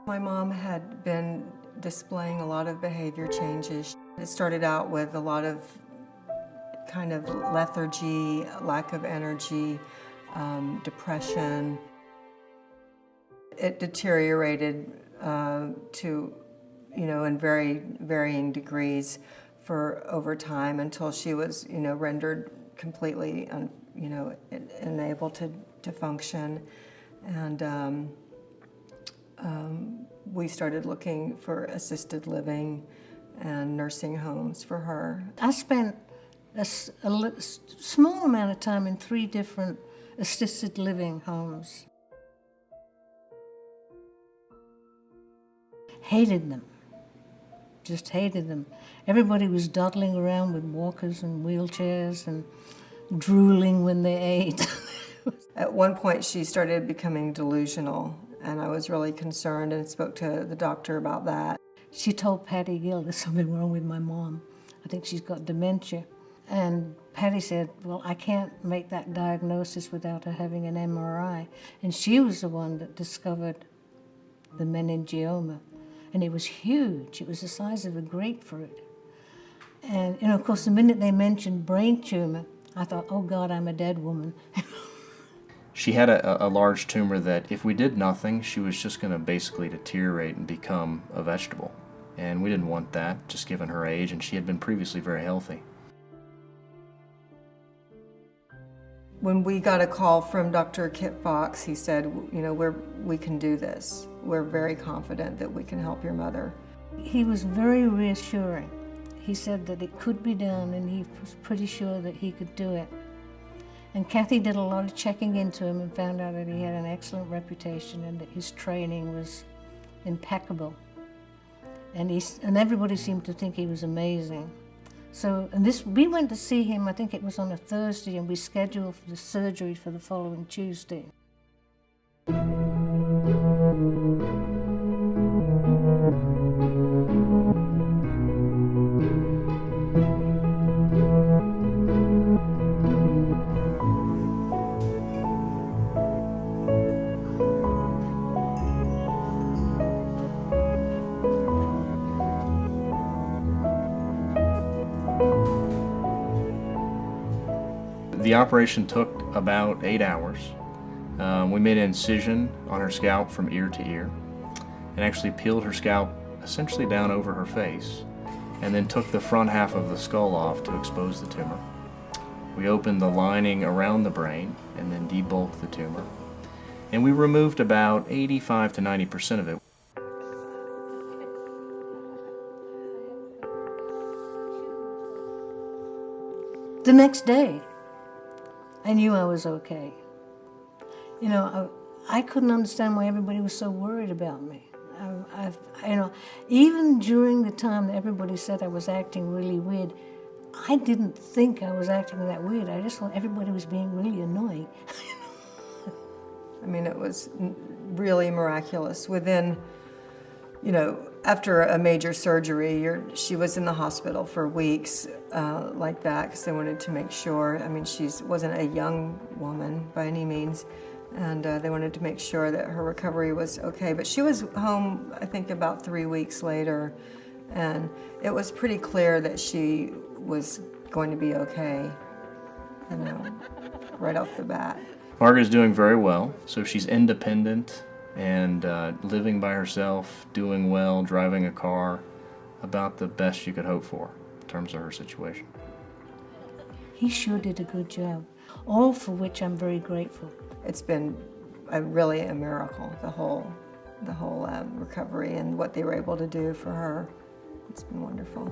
My mom had been displaying a lot of behavior changes. It started out with a lot of kind of lethargy, lack of energy, depression. It deteriorated to, in very varying degrees for over time until she was, rendered completely, unable to function. And we started looking for assisted living and nursing homes for her. I spent a small amount of time in 3 different assisted living homes. Hated them, just hated them. Everybody was dawdling around with walkers and wheelchairs and drooling when they ate. At one point she started becoming delusional, and I was really concerned and spoke to the doctor about that. She told Patty Gill, there's something wrong with my mom. I think she's got dementia. And Patty said, well, I can't make that diagnosis without her having an MRI. And she was the one that discovered the meningioma. And it was huge. It was the size of a grapefruit. And, of course, the minute they mentioned brain tumor, I thought, oh, God, I'm a dead woman. She had a large tumor that if we did nothing, she was just going to basically deteriorate and become a vegetable. And we didn't want that, just given her age, and she had been previously very healthy. When we got a call from Dr. Kit Fox, he said, we can do this. We're very confident that we can help your mother. He was very reassuring. He said that it could be done, and he was pretty sure that he could do it. And Kathy did a lot of checking into him and found out that he had an excellent reputation and that his training was impeccable. And everybody seemed to think he was amazing. So, we went to see him, I think it was on a Thursday, and we scheduled for the surgery for the following Tuesday. The operation took about 8 hours. We made an incision on her scalp from ear to ear and actually peeled her scalp essentially down over her face, and then took the front half of the skull off to expose the tumor. We opened the lining around the brain and then debulked the tumor, and we removed about 85 to 90% of it. The next day, I knew I was okay. I couldn't understand why everybody was so worried about me. Even during the time that everybody said I was acting really weird, I didn't think I was acting that weird. I just thought everybody was being really annoying. I mean, it was really miraculous. Within, after a major surgery, she was in the hospital for weeks like that because they wanted to make sure. I mean, she wasn't a young woman by any means, and they wanted to make sure that her recovery was okay. But she was home, I think, about 3 weeks later, and it was pretty clear that she was going to be okay, right off the bat. Margaret's doing very well, so she's independent and living by herself, doing well, driving a car, about the best you could hope for in terms of her situation. He sure did a good job, all for which I'm very grateful. It's been really a miracle, the whole recovery and what they were able to do for her. It's been wonderful.